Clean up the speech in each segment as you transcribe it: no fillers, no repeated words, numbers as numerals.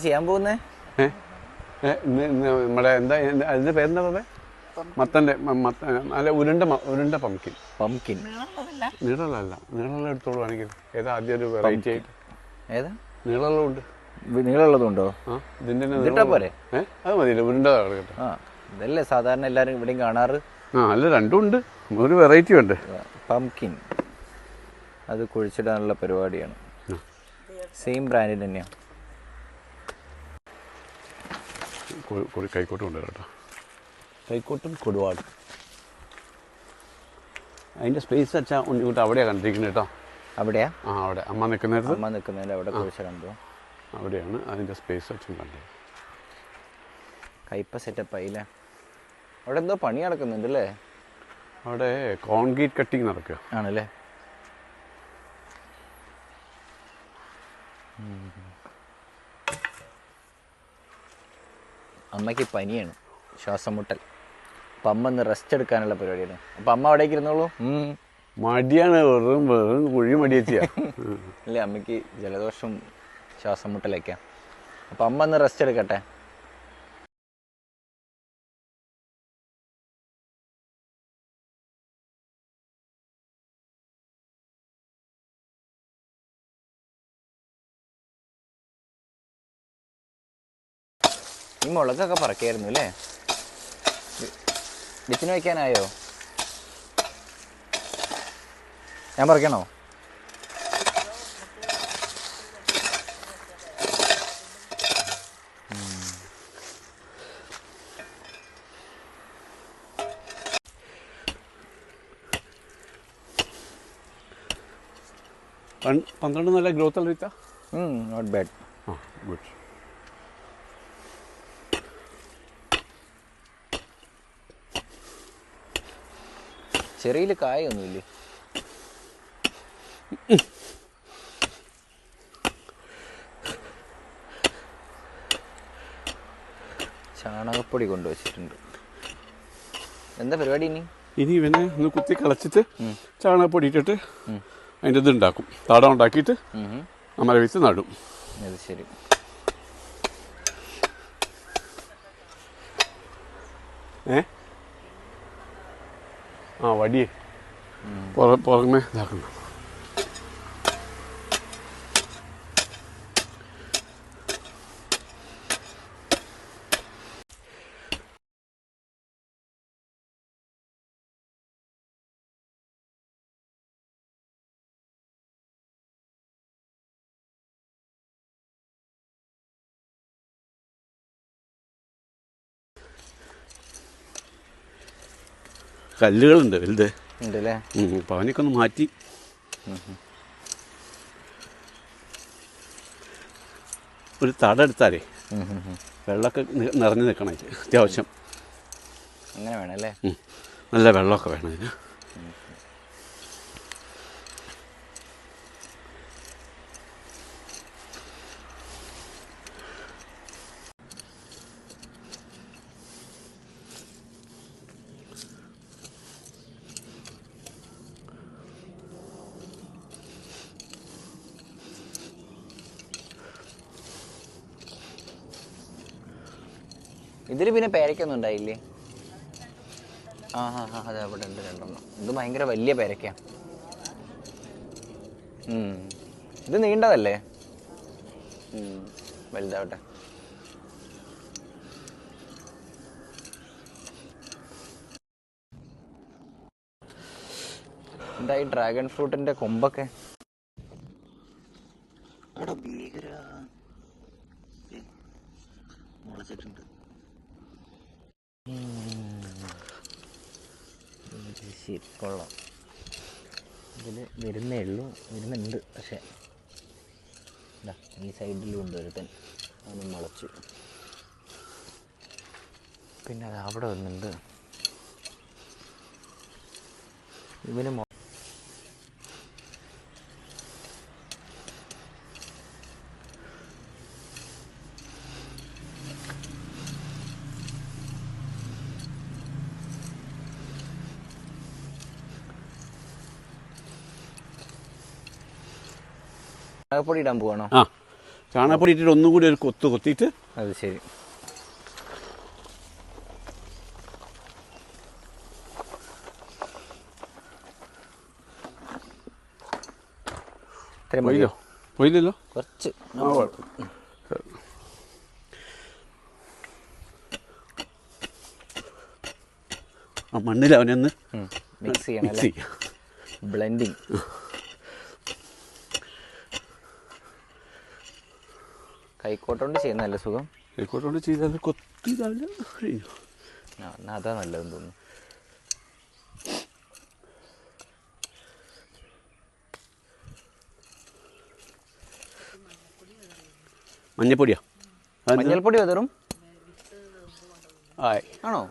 ചെയ്യാൻ പോകുന്നേ? നമ്മുടെ എന്താ അതിന്റെ പേരെന്താ പറഞ്ഞേ? മത്തന്റെ നല്ല ഉരുണ്ട പംകിൻ. പംകിൻ നീളമല്ല, നീളമുള്ള എടുത്തോളൂ ആണെങ്കിൽ. ഏതാ ആദ്യം ഒരു വെറൈറ്റി ആയിട്ട്? ഏതാ നീളമുള്ളതുണ്ട്. നീളമുള്ളതുണ്ടോ? ഇതിന്റെ പോരെ? അത് മതിയില്ല, ഉരുണ്ടതാണ് കേട്ടോ. ഇതല്ലേ സാധാരണ എല്ലാരും ഇവിടെയും കാണാറ്. അല്ല, രണ്ടും ഉണ്ട്, ഒരു വെറൈറ്റി ഉണ്ട്. പംകിൻ അത് കുഴിച്ചിടാനുള്ള പരിപാടിയാണ്. സെയിം ബ്രാൻഡിൽ തന്നെയാണ്. കൈക്കോട്ട് കൊണ്ടുവരാം കേട്ടോ. കൈക്കോട്ടും കൊടുവാടും. അതിൻ്റെ സ്പേസ് വെച്ചാൽ ഉണ്ണിക്കുട്ടി അവിടെയാണ് കണ്ടിരിക്കുന്നത് കേട്ടോ. അവിടെയാ? അവിടെ അമ്മ നിൽക്കുന്നതിന് അവിടെ കുഴിച്ചിടുമ്പോൾ അവിടെയാണ് അതിൻ്റെ സ്പേസ് വെച്ചും കണ്ടത്. കയ്പ സെറ്റപ്പ് ആയില്ലേ? അവിടെ എന്തോ പണി നടക്കുന്നുണ്ട് അല്ലേ? അവിടെ കോൺക്രീറ്റ് കട്ടിങ് നടക്കുക ആണല്ലേ? അമ്മയ്ക്ക് പനിയാണ്, ശ്വാസം മുട്ടൽ. അപ്പം അമ്മ ഒന്ന് റെസ്റ്റ് എടുക്കാനുള്ള പരിപാടിയാണ്. അപ്പം അമ്മ അവിടേക്ക് ഇരുന്നോളൂ. മടിയാണ്, വെറും കുഴി മടിയെത്തിയാ. അല്ലേ, അമ്മയ്ക്ക് ജലദോഷം ശ്വാസം മുട്ടലൊക്കെയാ. അപ്പം അമ്മ ഒന്ന് റെസ്റ്റ് എടുക്കട്ടെ. ഈ മുളകൊക്കെ പറക്കായിരുന്നു അല്ലേ? വിത്തിന് വയ്ക്കാനായോ? ഞാൻ പറിക്കണോ? പന്ത്രണ്ട് നല്ല ഗ്രോത്ത് അല്ല വിത്താ? Not bad. ഗുഡ്. ചെറിയിൽ കായൊന്നുമില്ലേ? ചാണകപ്പൊടി കൊണ്ടുവച്ചിട്ടുണ്ട്. എന്താ പരിപാടി ഇനി? ഇവനെ ഒന്ന് കുത്തി കളച്ചിട്ട് ചാണകപ്പൊടി ഇട്ടിട്ട് അതിൻ്റെ ഇത് ഉണ്ടാക്കും. താടം ഉണ്ടാക്കിയിട്ട് അമര വിത്ത് നടും. അത് ശരി. വടിയേ പുറമേ ഇതാക്കുന്നു. കല്ലുകളുണ്ട് വലുത് ഉണ്ടല്ലേ? അപ്പം അവനൊക്കെ ഒന്ന് മാറ്റി. ഒരു തട എടുത്താലേ വെള്ളമൊക്കെ നിറഞ്ഞു നിൽക്കണം. അത്യാവശ്യം അങ്ങനെ വേണമല്ലേ? നല്ല വെള്ളമൊക്കെ വേണം അതിന്. ഇതിൽ പിന്നെ പേരയ്ക്കൊന്നും ഉണ്ടായില്ലേ? അതെ, അവിടെ ഉണ്ട് രണ്ടെണ്ണം. ഇത് ഭയങ്കര വലിയ പേരയ്ക്ക. ഇത് നീണ്ടതല്ലേ? വലുതാവട്ടെ. എന്താ ഈ ഡ്രാഗൺ ഫ്രൂട്ടിന്റെ കൊമ്പൊക്കെ? മുളച്ചിട്ടുണ്ട്. കൊള്ളാം. ഇതിൽ വരുന്നുണ്ട്. പക്ഷേ ഈ സൈഡിലും ഉണ്ട് ഒരുത്തൻ, അവന് മുളച്ചു. പിന്നെ അത് അവിടെ വരുന്നുണ്ട്. ഇവന് പൊടി ഇടാൻ പോവാണോ? ചാണകപ്പൊടി ഇട്ടിട്ട് ഒന്നും കൂടി ഒരു കൊത്ത് കൊത്തിയിട്ട് അത് ശരി. പോയില്ലോ? പോയില്ലല്ലോ. കുറച്ച് ആ മണ്ണിൽ അവനൊന്ന് മിക്സ് ചെയ്യണം. ബ്ലെൻഡിങ്. കൈക്കോട്ടോണ്ട് ചെയ്യുന്ന നല്ല സുഖം. കൈക്കോട്ടോണ്ട് ചെയ്താൽ കൊത്തിയതാവില്ല. എന്നാൽ അതാ നല്ലതെന്ന് തോന്നുന്നു. മഞ്ഞപ്പൊടിയോ? മഞ്ഞൾപ്പൊടി വെതറും ആണോ?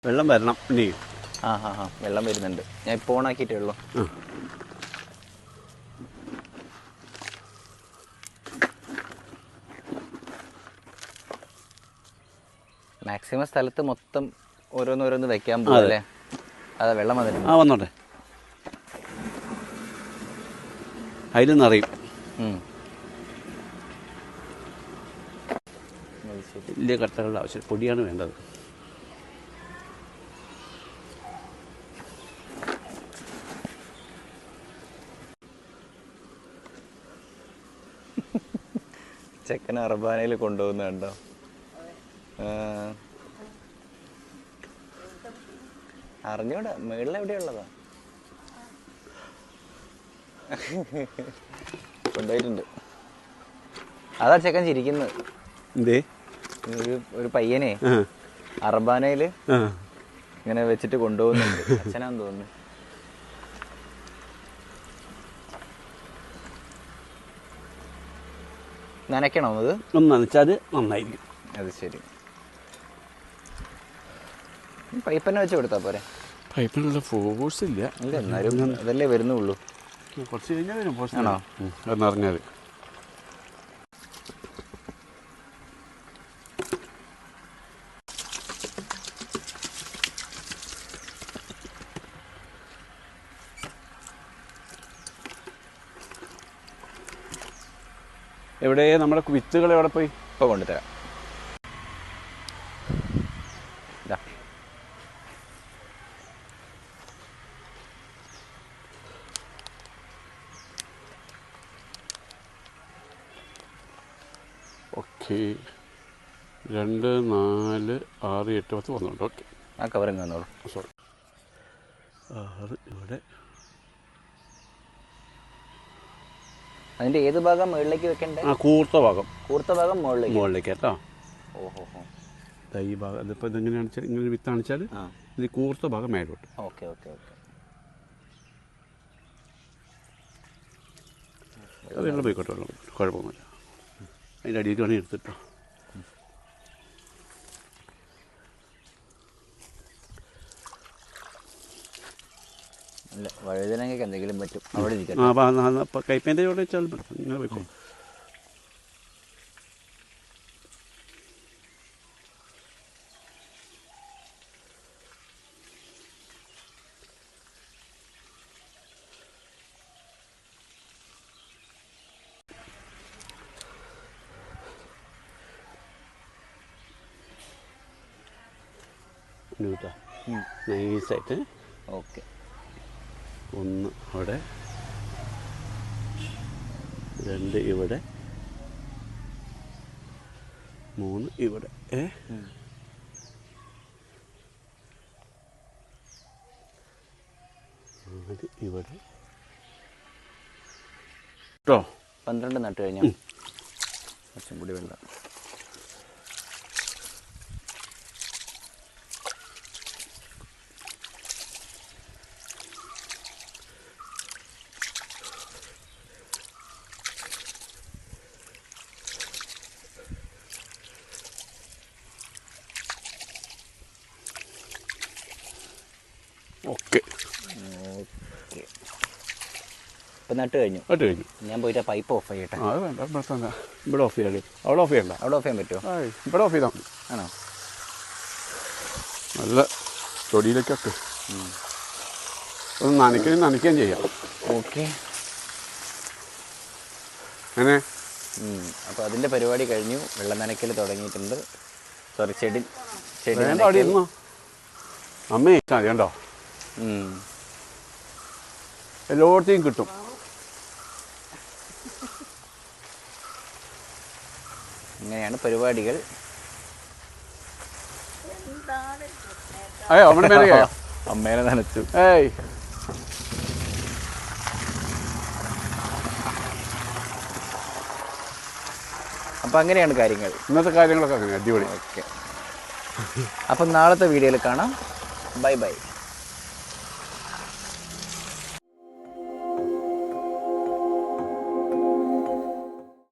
വെള്ളം വരണം. ഇനി വെള്ളം വരുന്നുണ്ട്. ഞാൻ ഇപ്പോൾ ഓണാക്കിയിട്ടേ ഉള്ളൂ. മാക്സിമം സ്ഥലത്ത് മൊത്തം ഓരോന്നോരോന്ന് വെക്കാൻ പോലെ. അതാ വെള്ളം വന്നിട്ടുണ്ട്. വന്നോട്ടെ. അതിൽ നിറയും. വലിയ കട്ടകളുടെ ആവശ്യം. പൊടിയാണ് വേണ്ടത്. ചെക്കൻ അർബാനയിൽ കൊണ്ടുപോകുന്ന കണ്ടോ? അറിഞ്ഞൂടാ, മേളിൽ എവിടെയുള്ളതാ കൊണ്ടുപോയിട്ടുണ്ട്. അതാ ചെക്കൻ ചിരിക്കുന്നത്. എന്തേ? ഒരു പയ്യനെ അർബാനയില് ഇങ്ങനെ വെച്ചിട്ട് കൊണ്ടുപോകുന്നുണ്ട്. അച്ഛനാന്ന് തോന്നുന്നു. നനയ്ക്കണോ അത്? ഒന്ന് നനച്ചാൽ നന്നായിരിക്കും. അത് ശരി. പൈപ്പ് തന്നെ വെച്ച് കൊടുത്താൽ പോരെ? പൈപ്പിനുള്ള ഫോഴ്സ് ഇല്ല. ഇല്ല, എന്നാലും അതല്ലേ വരുന്നുള്ളൂ. കുറച്ച് കഴിഞ്ഞാൽ വരും ഫോഴ്സ്. ആണോ? എന്നറിഞ്ഞാൽ എവിടെ നമ്മുടെ വിത്തുകൾ എവിടെ പോയി? ഇപ്പോൾ കൊണ്ടുതരാം. ഓക്കെ. 2, 4, 6, 8, 10, 11. ഓക്കെ. ആ കവറിങ് വന്നോളൂ. സോറി. 6 ഇവിടെ. അതിൻ്റെ ഏത് ഭാഗം മുകളിലേക്ക് വെക്കണ്ടേ? കൂർത്ത ഭാഗം. കൂർത്ത ഭാഗം മുകളിലേക്ക് കേട്ടോ. ഓഹോ. ഈ ഭാഗം അതിപ്പോൾ ഇതെങ്ങനെയാണെന്ന് വെച്ചാൽ ഇങ്ങനെ വിത്താണെന്ന് വെച്ചാൽ ഇത് കൂർത്ത ഭാഗം മേലോട്ട്. Okay okay okay. അത് വെള്ളം പോയിക്കോട്ടെ, വെള്ളം കുഴപ്പമൊന്നുമില്ല. അതിൻ്റെ അടിയിൽ വേണമെങ്കിൽ എടുത്തിട്ടോ. അല്ല, വഴുതനങ്ങയ്ക്ക് എന്തെങ്കിലും പറ്റും. അവിടെ ഇരിക്കട്ടെ. കൈപ്പേൻ്റെ ഇവിടെ വെച്ചാൽ ഇങ്ങനെ പോയിക്കോ. നൈസായിട്ട്. ഓക്കെ. 1 അവിടെ, 2 ഇവിടെ, 3 ഇവിടെ. 4 ഇവിടെ കേട്ടോ. 12 നട്ട് കഴിഞ്ഞാൽ കുറച്ചും കൂടി വെള്ളം. ഓക്കെ. ഇപ്പം നട്ട് കഴിഞ്ഞു. നട്ട് കഴിഞ്ഞു. ഞാൻ പോയിട്ട് പൈപ്പ് ഓഫ് ചെയ്യട്ടെ. അത് വേണ്ട, ഇവിടെ തന്നെ. ഇവിടെ ഓഫ് ചെയ്യാം. അവിടെ ഓഫ് ചെയ്യണ്ട. അവിടെ ഓഫ് ചെയ്യാൻ പറ്റുമോ? ഇവിടെ ഓഫ് ചെയ്താൽ മതി. ആണോ? നല്ല തൊടിയിലേക്കൊക്കെ ഒന്ന് നനയ്ക്കുകയും ചെയ്യാം. ഓക്കെ. അങ്ങനെ അപ്പോൾ അതിൻ്റെ പരിപാടി കഴിഞ്ഞു. വെള്ളം നനയ്ക്കൽ തുടങ്ങിയിട്ടുണ്ട്. സോറി, ചെടി അവിടെ ഇരുന്നോ അമ്മേ. കണ്ടോ, എല്ലായിടത്തേക്കും കിട്ടും. ഇങ്ങനെയാണ് പരിപാടികൾ. അയ്യോ അമ്മയുടെ മേലെ അമ്മേനെ നനച്ചു. ഏയ് അപ്പം അങ്ങനെയാണ് കാര്യങ്ങൾ. ഇന്നത്തെ കാര്യങ്ങളൊക്കെ അങ്ങനെ അടിപൊളി. ഓക്കെ, അപ്പം നാളത്തെ വീഡിയോയിൽ കാണാം. Bye bye.